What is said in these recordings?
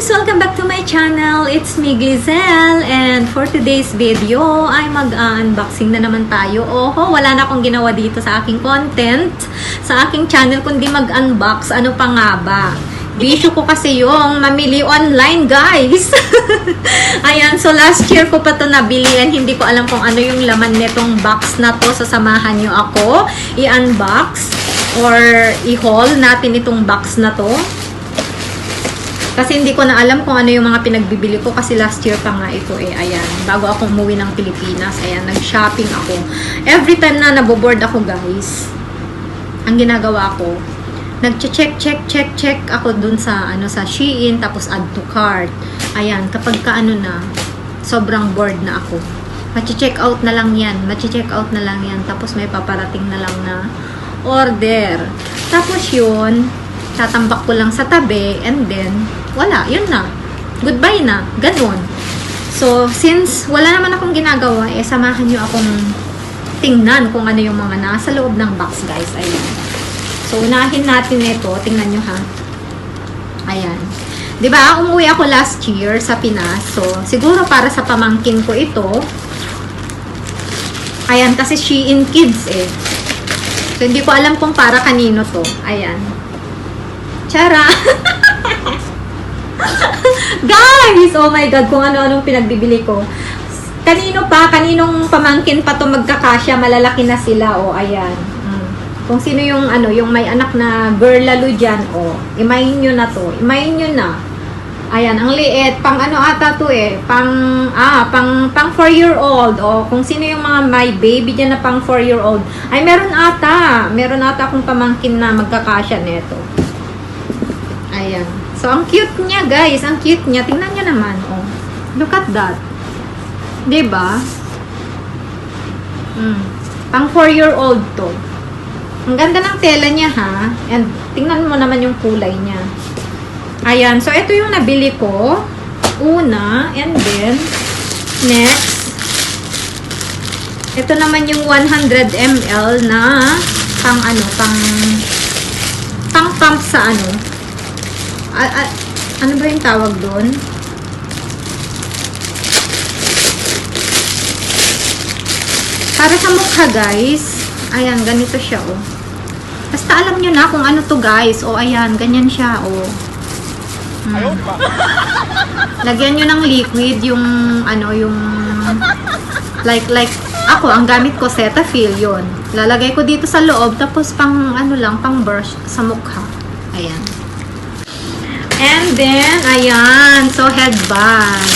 guys! Welcome back to my channel. It's me, Glizel. And for today's video, ay mag-unboxing na naman tayo. Oho, wala na akong ginawa dito sa aking content, sa aking channel, kundi mag-unbox. Ano pa nga ba? Issue ko kasi yung mamili online, guys. Ayan, so last year ko pa to nabili and hindi ko alam kung ano yung laman nitong box na to. Sasamahan nyo ako i-unbox or i-haul natin itong box na to. Kasi hindi ko na alam kung ano yung mga pinagbibili ko kasi last year pa nga ito eh. Ayan, bago ako umuwi ng Pilipinas, ayan, nag-shopping ako. Every time na naboboard ako, guys, ang ginagawa ko, nag-check ako dun sa sa Shein, tapos add to cart. Ayan, kapag kaano na, sobrang bored na ako. Machi-check out na lang yan, tapos may paparating na lang na order. Tapos yun, tatambak ko lang sa tabi, and then, wala, yun na. Goodbye na, ganun. So, since wala naman akong ginagawa, eh, samahan nyo akong tingnan kung ano yung mga nasa loob ng box, guys. Ayan. So, unahin natin ito. Tingnan nyo, ha. Ayan. Diba, umuwi ako last year sa Pinas. So, siguro para sa pamangkin ko ito. Ayan, kasi Shein Kids, eh. So, hindi ko alam kung para kanino to. Ayan. Tara! Guys! Oh my God, kung ano-anong pinagbibili ko. Kaninong pamangkin pa to magkakasya, malalaki na sila. Oh, ayan. Kung sino yung yung may anak na girl lalo dyan, oh, imayin nyo na to. Imayin nyo na. Ayan, ang liit. Pang ano ata to eh. Pang 4-year-old. Oh, kung sino yung mga may baby dyan na pang 4-year-old. Ay, meron ata. Meron ata akong pamangkin na magkakasya neto. Ayan. So, ang cute niya, guys. Ang cute niya. Tingnan niyo naman, oh. Look at that. Diba? Pang 4-year-old to. Ang ganda ng tela niya, ha? And, tingnan mo naman yung kulay niya. Ayan. So, ito yung nabili ko. Una. And then, next. Ito naman yung 100 ml na pang pump sa ano ba yung tawag doon? Para sa mukha, guys. Ayan, ganito siya, oh. Basta alam nyo na kung ano to, guys. Oh, ayan, ganyan siya, oh. Lagyan nyo ng liquid, yung like ako, ang gamit ko, Cetaphil, yun. Lalagay ko dito sa loob, tapos pang pang brush sa mukha. Ayan. And then, ayan. So, headband.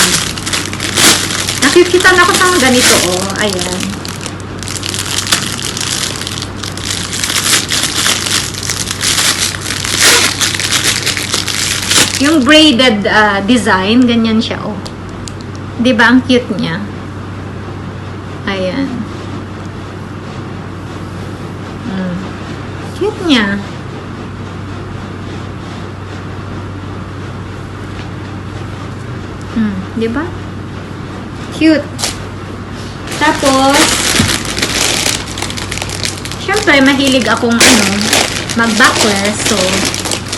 Nakikita na ako sa ganito, oh. Ayan. Yung braided design, ganyan siya, oh. Diba? Ang cute niya. Ayan. Cute niya. Diba? Cute. Tapos, syempre, mahilig akong mag-backless. So,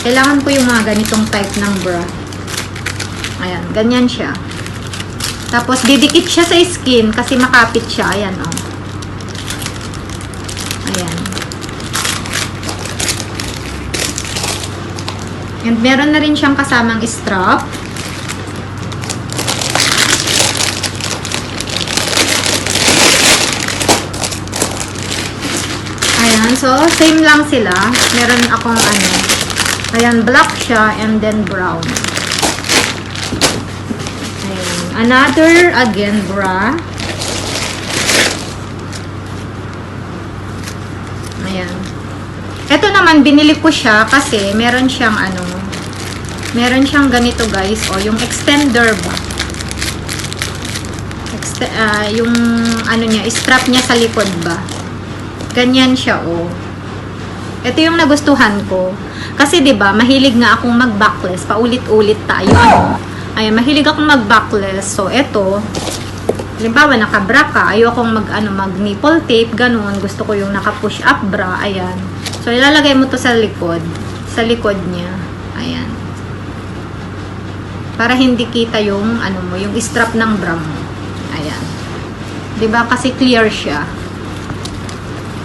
kailangan ko yung mga ganitong type ng bra. Ayan, ganyan siya. Tapos, didikit siya sa skin kasi makapit siya. Ayan, oh. Ayan. And meron na rin siyang kasamang strap. Ayan, so, same lang sila. Meron akong ayan, black siya and then brown. Ayan. Another, again, bra. Ayan. Ito naman, binili ko siya kasi meron siyang meron siyang ganito, guys. O, yung extender ba? Yung niya, strap niya sa likod ba? Ganyan siya, oh. Ito yung nagustuhan ko. Kasi, diba, mahilig nga akong mag-backless. Paulit-ulit tayo. Ayan, mahilig akong mag-backless. So, ito, halimbawa, naka-bra ka. Ayokong mag-nipple tape, ganun. Gusto ko yung naka-push up bra. Ayan. So, ilalagay mo to sa likod. Sa likod niya. Ayan. Para hindi kita yung, ano mo, yung strap ng bra mo. Ayan. Diba? Kasi clear siya.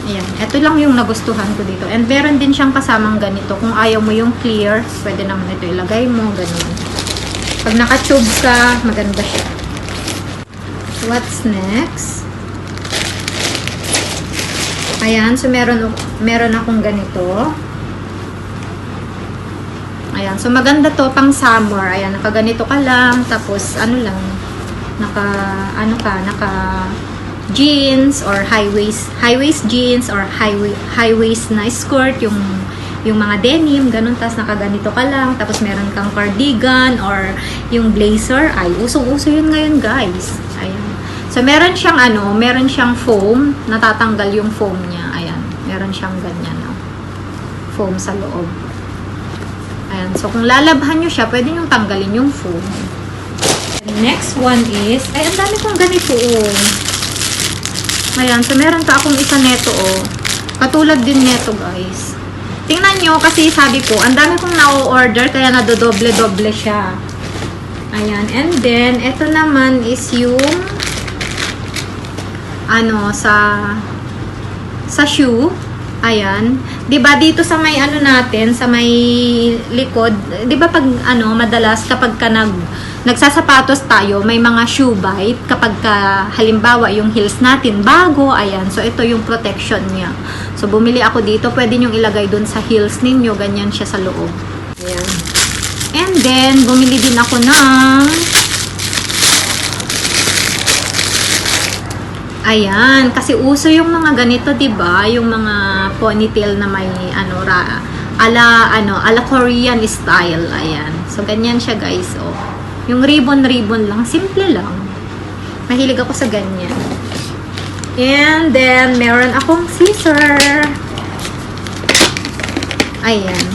Ayan. Ito lang yung nagustuhan ko dito. And meron din siyang kasamang ganito. Kung ayaw mo yung clear, pwede naman ito ilagay mo. Ganun. Pag naka-tube ka, maganda siya. What's next? Ayan. So, meron akong ganito. Ayan. So, maganda to pang summer. Ayan. Nakaganito ka lang. Tapos, ano lang. Naka jeans or high waist jeans or high waist na skirt. Yung mga denim. Ganun. Tapos, nakaganito ka lang. Tapos, meron kang cardigan or yung blazer. Ay, usong-uso yun ngayon, guys. Ayan. So, meron siyang foam. Natatanggal yung foam niya. Ayan. Meron siyang ganyan. No? Foam sa loob. Ayan. So, kung lalabhan nyo siya, pwede nyo tanggalin yung foam. The next one is, ay, ang dami kong ganito, oh. Ayan. So, meron pa akong isa neto, oh. Katulad din neto, guys. Tingnan nyo, kasi sabi ko, ang dami kong na-order, kaya nadodoble-doble siya. Ayan. And then, ito naman is yung, sa shoe. Ayan. 'Di ba dito sa may natin, sa may likod, 'di ba pag madalas kapag ka nagsasapatos tayo, may mga shoe bite kapag ka, halimbawa yung heels natin bago, ayan. So ito yung protection niya. So bumili ako dito, pwede niyo ilagay doon sa heels ninyo, ganyan siya sa loob. Ayan. And then bumili din ako ng ayan, kasi uso yung mga ganito, 'di ba? Yung mga ponytail na may ala Korean style, ayan. So ganyan siya, guys, oh. Yung ribbon lang, simple lang. Mahilig ako sa ganyan. And then meron akong scissor. Ayan.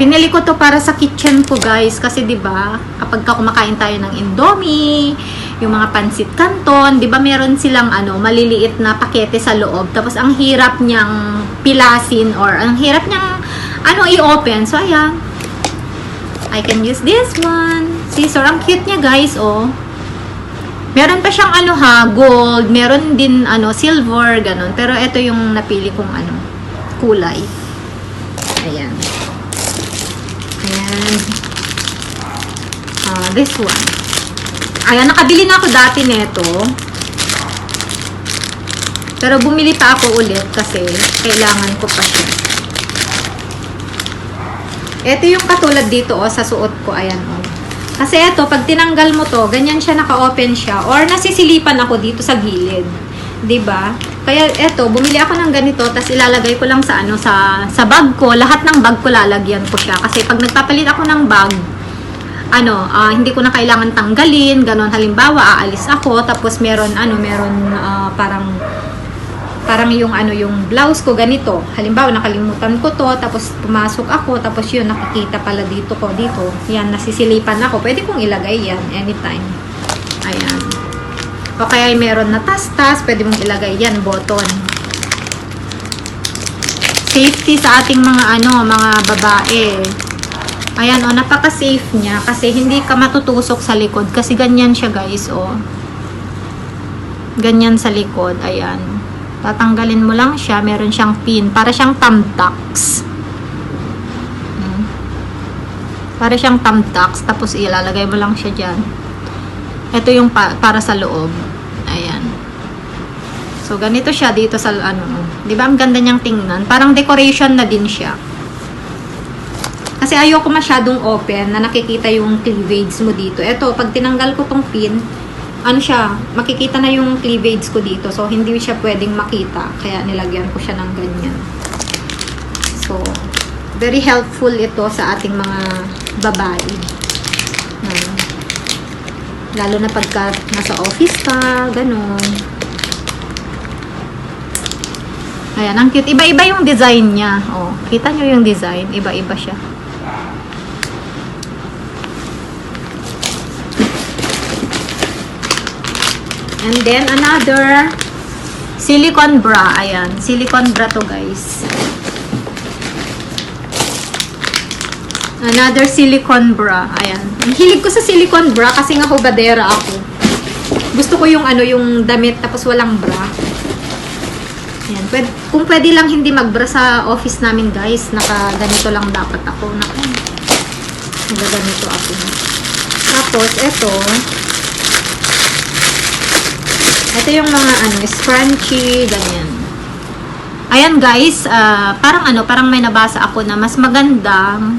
Binili ko to para sa kitchen ko, guys, kasi 'di ba, kapag kumakain tayo ng Indomie, yung mga pansit canton, 'di ba, meron silang maliliit na pakete sa loob. Tapos ang hirap niyang pilasin or ang hirap niyang i-open. So ayan. I can use this one. Scissor, ang cute niya, guys, oh. Meron pa siyang gold, meron din silver, ganun. Pero ito yung napili kong kulay. Ayan. And this one. Ayan, nakabili na ako dati neto. Pero bumili pa ako ulit kasi kailangan ko pa siya. Ito yung katulad dito, oh, sa suot ko. Ayan, oh. Kasi ito, pag tinanggal mo to, ganyan siya, naka-open siya. Or nasisilipan ako dito sa gilid. 'Di ba? Kaya ito, bumili ako ng ganito, tapos ilalagay ko lang sa sa bag ko. Lahat ng bag ko lalagyan ko siya. Kasi pag nagpapalit ako ng bag, hindi ko na kailangan tanggalin, ganon. Halimbawa, aalis ako, tapos meron parang yung blouse ko ganito. Halimbawa, nakalimutan ko to, tapos pumasok ako, tapos yun, nakikita pala dito. Yan, nasisilipan ako. Pwede kong ilagay yan anytime. Ayan. O kaya meron na tas-tas, pwede mong ilagay yan, button. Safety sa ating mga mga babae. Ayan, oh, napaka-safe niya kasi hindi ka matutusok sa likod kasi ganyan siya, guys, oh. Ganyan sa likod, ayan. Tatanggalin mo lang siya, meron siyang pin, para siyang thumbtacks. Para siyang thumbtacks, tapos ilalagay mo lang siya diyan. Ito yung para sa loob. Ayan. So ganito siya dito sa 'di ba? Ang ganda niyang tingnan. Parang decoration na din siya. Kasi ayoko masyadong open na nakikita yung cleavage mo dito. Ito, pag tinanggal ko tong pin, makikita na yung cleavage ko dito. So, hindi siya pwedeng makita. Kaya nilagyan ko siya ng ganyan. So, very helpful ito sa ating mga babae. Lalo na pagka nasa office ka, ganun. Ayan, ang cute. Iba-iba yung design niya. Oh, kita nyo yung design. Iba-iba siya. And then, another silicone bra. Ayan. Silicone bra to, guys. Another silicone bra. Ayan. Ang hilig ko sa silicone bra kasi nga hubadera ako. Gusto ko yung ano, yung damit tapos walang bra. Ayan. Kung pwede lang hindi magbra sa office namin, guys, naka-ganito lang dapat ako. Naka-ganito ako. Tapos, ito yung mga ano, scrunchie, ganyan. Ayan, guys, parang may nabasa ako na mas magandang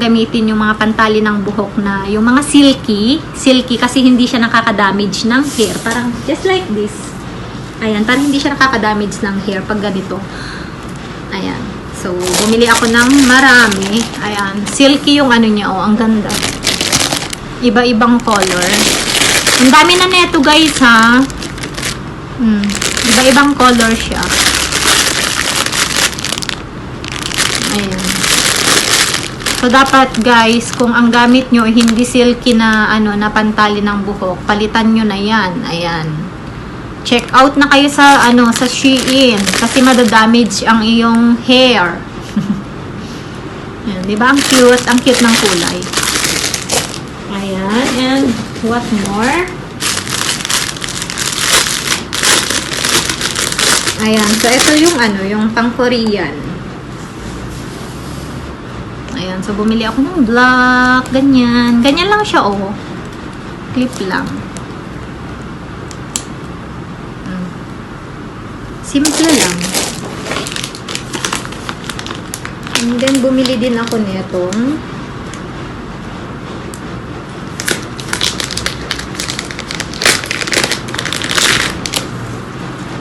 gamitin yung mga pantali ng buhok na yung mga silky kasi hindi siya nakaka-damage ng hair. Parang just like this. Ayan, parang hindi siya nakaka-damage ng hair pag ganito. Ayan. So, bumili ako ng marami. Ayan, silky yung ano niya, oh, ang ganda. Iba-ibang color. Ang dami na neto, guys, ha. Iba-ibang color siya. Ayan. So, dapat guys, kung ang gamit nyo hindi silky na, na pantali ng buhok, palitan nyo na yan. Ayan. Check out na kayo sa, sa Shein. Kasi madadamage ang iyong hair. Ayan, diba? Ang cute. Ang cute ng kulay. Ayan. And what more? Ayan. So, ito yung, yung pang-Korean. Ayan, so bumili ako ng black, ganyan. Ganyan lang siya, oh. Clip lang. Simple lang. And then, bumili din ako netong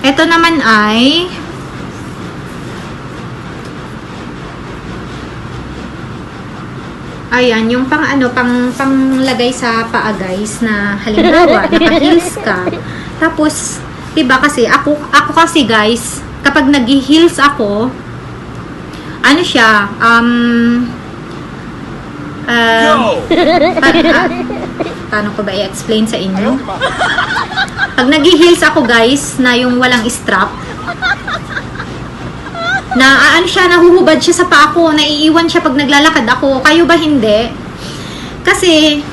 ito naman ay ayan, yung panglagay sa paa, guys, na halimbawa, naka-heels ka. Tapos, diba kasi, ako kasi, guys, kapag nag-heels ako, ano siya, paano ko ba i-explain sa inyo? Pag nag-heels ako, guys, na yung walang strap, na siya, nahuhubad siya sa paa ko, naiiwan siya pag naglalakad ako. Kayo ba hindi? Kasi,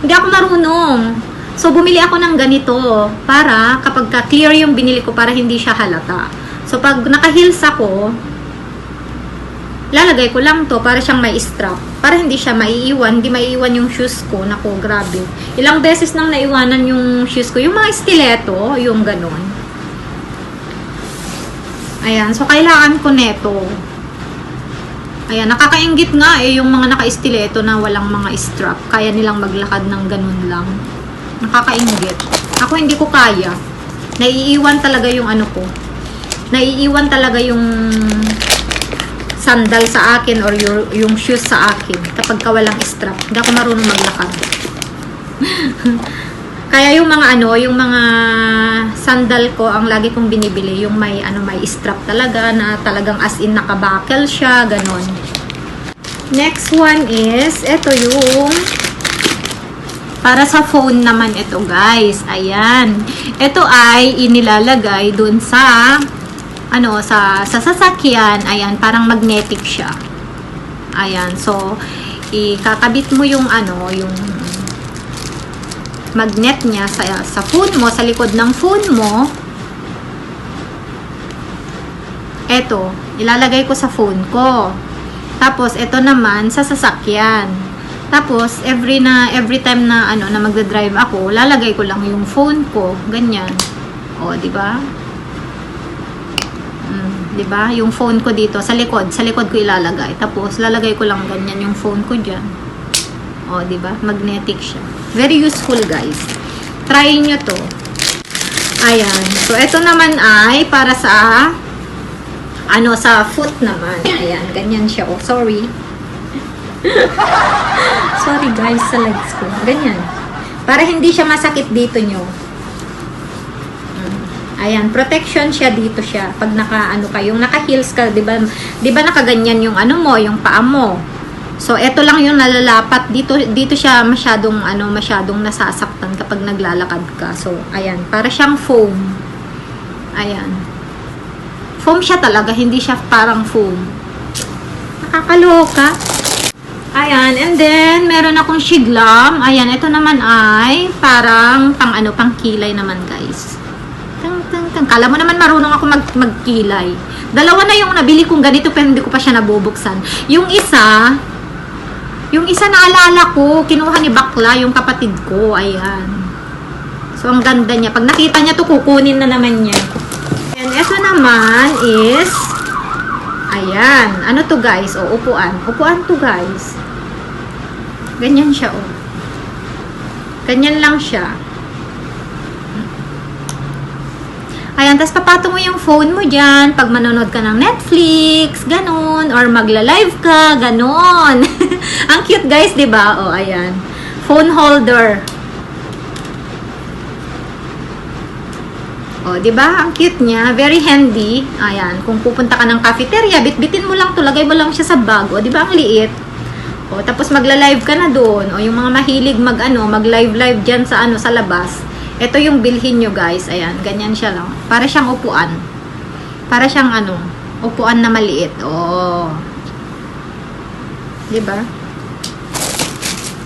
hindi ako marunong. So, bumili ako ng ganito para kapag clear yung binili ko para hindi siya halata. So, pag naka-heels ako, lalagay ko lang to para siyang may strap. Para hindi siya maiiwan, hindi maiiwan yung shoes ko. Naku, grabe. Ilang beses nang naiwanan yung shoes ko. Yung mga stiletto, yung ganon. Ayan, so kailangan ko neto. Ayan, nakakaingit nga yung mga naka-stiletto na walang mga strap. Kaya nilang maglakad ng ganun lang. Nakakaingit. Ako hindi ko kaya. Naiiwan talaga yung ko. Naiiwan talaga yung sandal sa akin or yung shoes sa akin kapag walang strap. Hindi ako marunong maglakad. Kaya yung mga yung mga sandal ko ang lagi kong binibili, yung may may strap talaga na talagang as in nakabuckle siya, ganon. Next one is ito yung para sa phone naman ito, guys. Ayan. Ito ay inilalagay dun sa sa sasakyan. Ayan, parang magnetic siya. Ayan. So ikakabit mo yung yung magnet niya sa phone mo, sa likod ng phone mo. Eto, ilalagay ko sa phone ko. Tapos, ito naman sa sasakyan. Tapos, every time na na magdadrive ako, lalagay ko lang yung phone ko. Ganyan. O, di ba? Di ba? Yung phone ko dito, sa likod ko ilalagay. Tapos, lalagay ko lang ganyan yung phone ko dyan. O, di ba? Magnetic siya. Very useful, guys. Try nyo to. Ayan. So, ito naman ay para sa sa foot naman. Ayan. Ganyan siya. Oh, sorry. Sorry, guys, sa legs ko. Ganyan. Para hindi siya masakit dito nyo. Ayan. Protection siya dito siya. Pag yung naka-heels ka, di ba nakaganyan yung mo, yung paa mo. So, ito lang yung nalalapat. Dito siya masyadong nasasaktan kapag naglalakad ka. So, ayan. Para siyang foam. Ayan. Foam siya talaga. Hindi siya parang foam. Nakakaloka. And then, meron akong shiglam. Ayan, ito naman ay parang pang kilay naman, guys. Kala mo naman marunong ako magkilay. Dalawa na yung nabili kong ganito pero hindi ko pa siya nabubuksan. Yung isa naalala ko, kinuha ni Bakla, yung kapatid ko. Ayan. So, ang ganda niya. Pag nakita niya to, kukunin na naman niya. And ito naman is, ayan. Ano to, guys? O, upuan. Upuan to, guys. Ganyan siya, oh. Ganyan lang siya. Ayan, tapos papatong mo yung phone mo dyan pag manonood ka ng Netflix, ganun. Or magla-live ka, ganun. Ang cute, guys, diba? Oh, ayan. Phone holder. Oh, 'di ba? Ang cute niya, very handy. Ayan, kung pupunta ka ng cafeteria, bitbitin mo lang 'to, lagay mo lang siya sa bag. Oh, 'di ba? Ang liit. Oh, tapos magla-live ka na doon. Oh, yung mga mahilig mag-live diyan sa sa labas. Ito yung bilhin nyo, guys. Ayan, ganyan siya lang. Para siyang upuan. Para siyang upuan na maliit. Oh. 'Di ba?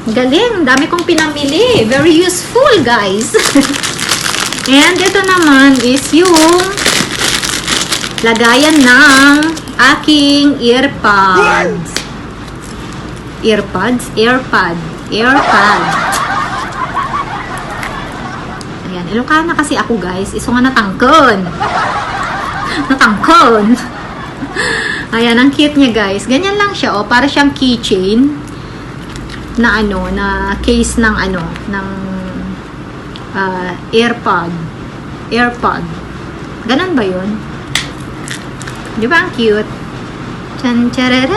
Galing, dami kong pinamili. Very useful, guys. And ito naman is yung lagayan ng aking earpods. Airpod. Ayan, Ilocana kasi ako, guys. Iso nga natangkon. Ayan, ang cute niya, guys. Ganyan lang siya, oh. Para siyang keychain na na case ng ng AirPod. Ganun ba yun? Di ba ang cute? Chan-chararan!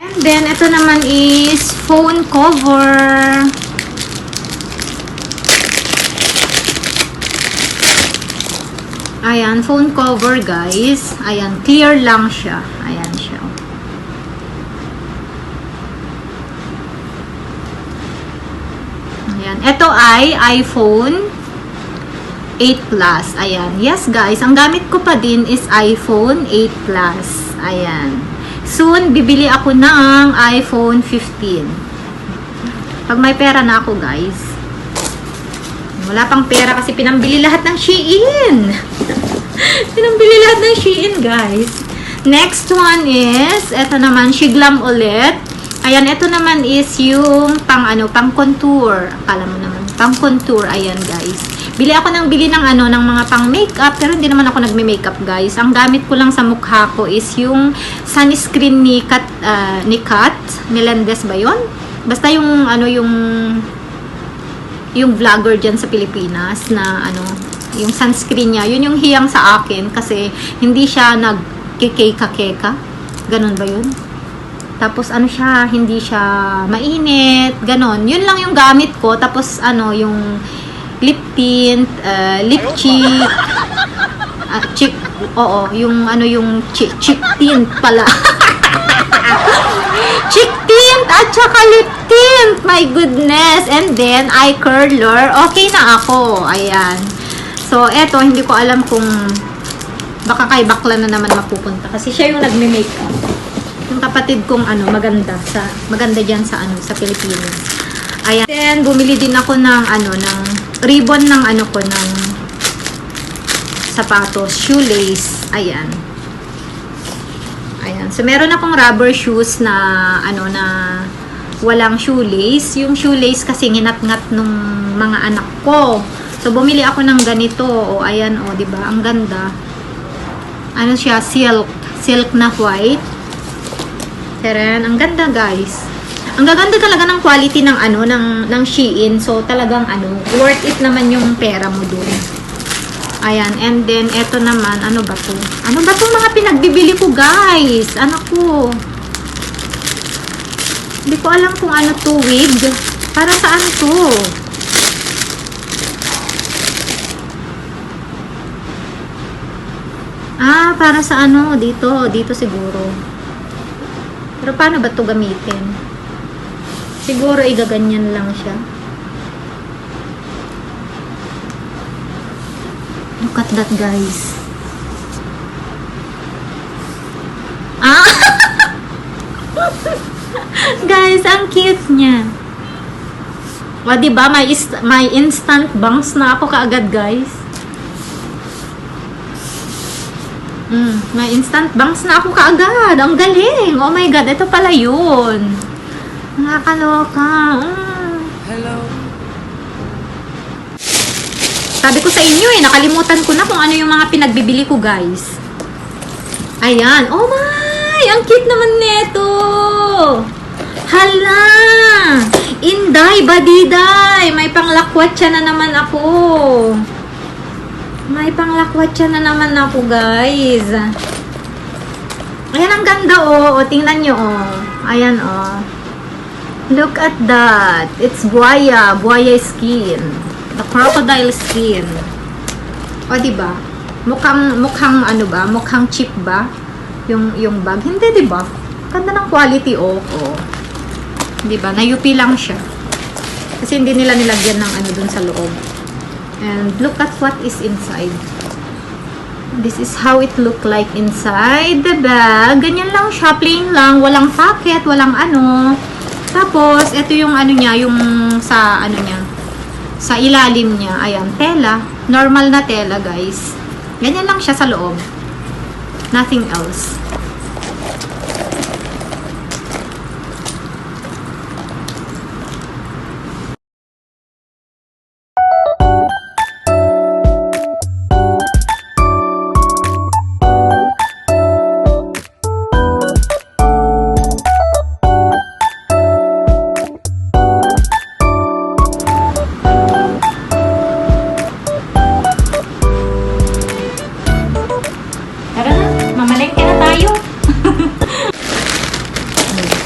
And then, ito naman is phone cover. Ayan, phone cover, guys. Ayan, clear lang siya. Ayan siya. Ayan. Ito ay iPhone 8 Plus. Ayan. Yes, guys. Ang gamit ko pa din is iPhone 8 Plus. Ayan. Soon, bibili ako ng iPhone 15. Pag may pera na ako, guys. Wala pang pera kasi pinambili lahat ng Shein. Pinambili lahat ng Shein, guys. Next one is, eto naman, Shiglam ulit. Ayan, ito naman is yung pang contour. Akala mo naman, pang contour. Ayan, guys. Bili ako ng ng mga pang makeup, pero hindi naman ako nagme-makeup, guys. Ang gamit ko lang sa mukha ko is yung sunscreen ni Kat Melendez ba 'yon? Basta yung yung vlogger diyan sa Pilipinas na yung sunscreen niya, yun yung hiyang sa akin kasi hindi siya nagkikeka-keka. Ganun ba 'yun? Tapos hindi siya mainit, ganon. Yun lang yung gamit ko. Tapos yung lip tint, lip cheek, yung cheek tint pala. Cheek tint at saka lip tint. My goodness. And then eye curler. Okay na ako. Ayan. So, eto, hindi ko alam kung baka kay Bakla na naman mapupunta kasi siya yung nagme-makeup. Yung kapatid kong maganda diyan sa Pilipinas. Ayan. Then bumili din ako ng ng ribbon ng ng sapatos, shoelace. Ayan. Ayan. So meron akong rubber shoes na na walang shoelace. Yung shoelace kasi nginat-ngat nung mga anak ko. So bumili ako ng ganito. O ayan, o, 'di ba? Ang ganda. Siya, silk na white. Teren, ang ganda, guys. Ang gaganda talaga ng quality ng ng Shein. So talagang worth it naman yung pera mo dun. Ayan, and then eto naman, ano ba 'to? Ano ba 'tong mga pinagbibili ko, guys? Ko. Hindi ko alam kung wig. Para saan 'to? Para sa dito siguro. Pero paano ba ito gamitin? Siguro igaganyan lang siya. Look at that, guys. Guys, ang cute niya. O, diba? May instant bangs na ako kaagad, guys. May instant bangs na ako kaagad. Ang galing. Oh my God, ito pala yun. Nakakaloka. Hello. Sabi ko sa inyo nakalimutan ko na kung ano yung mga pinagbibili ko, guys. Ayan. Oh my! Ang cute naman neto. Hala! Inday, badiday! May panglakwatsa na naman ako. May panglakwatsa na naman ako, guys. Ayan, ang ganda, oh. O, tingnan nyo, oh. Ayan, oh. Look at that. It's buaya. Buaya skin. The crocodile skin. O, diba? Mukhang ano ba? Mukhang cheap ba? Yung bag. Hindi, diba? Ganda ng quality, oh. Oh. Diba? Nayupi lang siya. Kasi hindi nila nilagyan ng ano dun sa loob. And look at what is inside. This is how it look like inside the bag. Ganyan lang siya. Plain lang. Walang pocket. Walang ano. Tapos, ito yung ano niya. Yung sa ano niya. Sa ilalim niya. Ayan. Tela. Normal na tela, guys. Ganyan lang siya sa loob. Nothing else.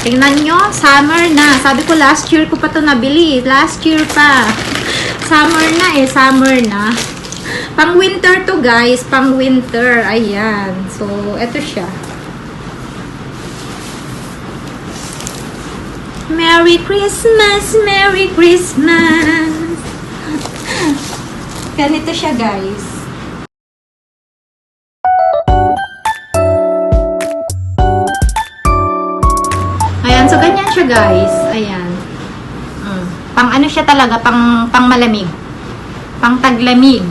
Tingnan nyo, summer na. Sabi ko, last year ko pa to nabili. Last year pa. Summer na eh, summer na. Pang winter to, guys. Pang winter. Ayan. So, eto siya. Merry Christmas! Merry Christmas! Ganito siya, guys. So, ganyan siya, guys. Ayan. Pang ano siya talaga, pang malamig. Pang taglamig.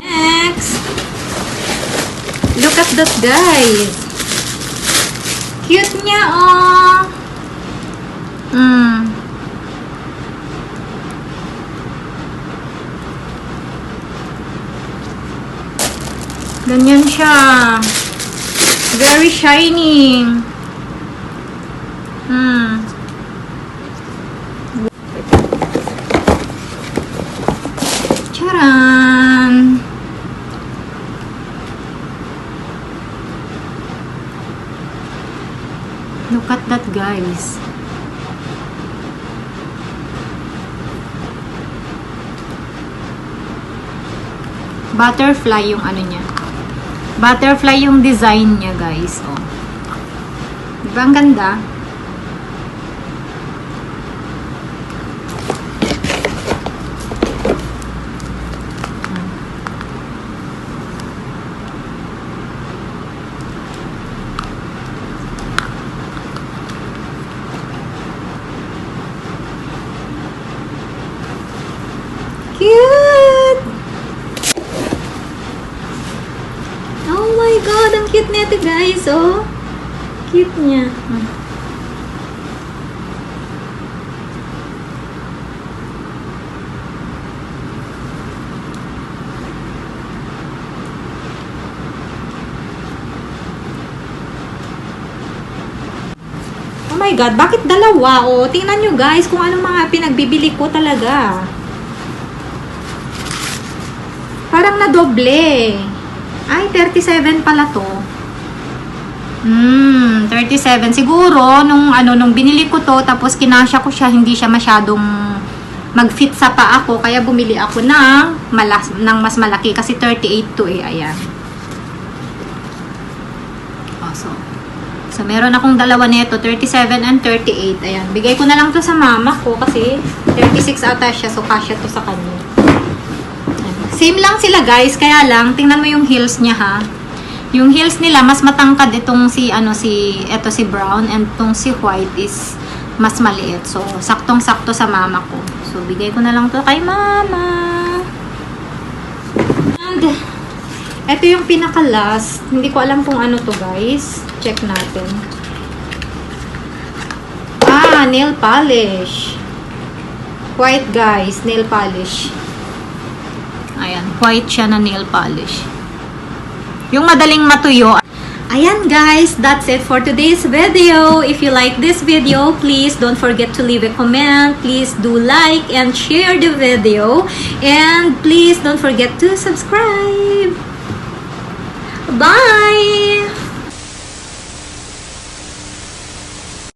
Next. Look at that, guys. Cute niya, oh. Ganyan siya. Very shiny. Charan. Look at that, guys. Butterfly yung ano niya. Butterfly yung design niya, guys. Oh. Diba ang ganda? Cute! Oh my God, ang cute nito, guys, oh. Cute niya. Oh my God, bakit dalawa? Oh, tingnan nyo, guys, kung anong mga pinagbibili ko talaga. Parang na doble. Ay, 37 pala to. 37. Siguro, nung binili ko to, tapos kinasya ko siya, hindi siya masyadong mag-fit sa paa ko. Kaya bumili ako ng mas malaki. Kasi 38 to eh. Ayan. Oh, so, meron akong dalawa nito. 37 and 38. Ayan. Bigay ko na lang to sa mama ko. Kasi 36 ata siya. So, kasya to sa kanya. Same lang sila, guys. Kaya lang, tingnan mo yung heels niya, ha. Yung heels nila, mas matangkad itong si brown, and itong si white is mas maliit. So, saktong-sakto sa mama ko. So, bigay ko na lang to kay mama. And, ito yung pinaka-last. Hindi ko alam kung ano to, guys. Check natin. Nail polish. White, guys. Nail polish. Ayan. White siya na nail polish. Yung madaling matuyo. Ayan guys, that's it for today's video. If you like this video, please don't forget to leave a comment. Please do like and share the video. And please don't forget to subscribe. Bye!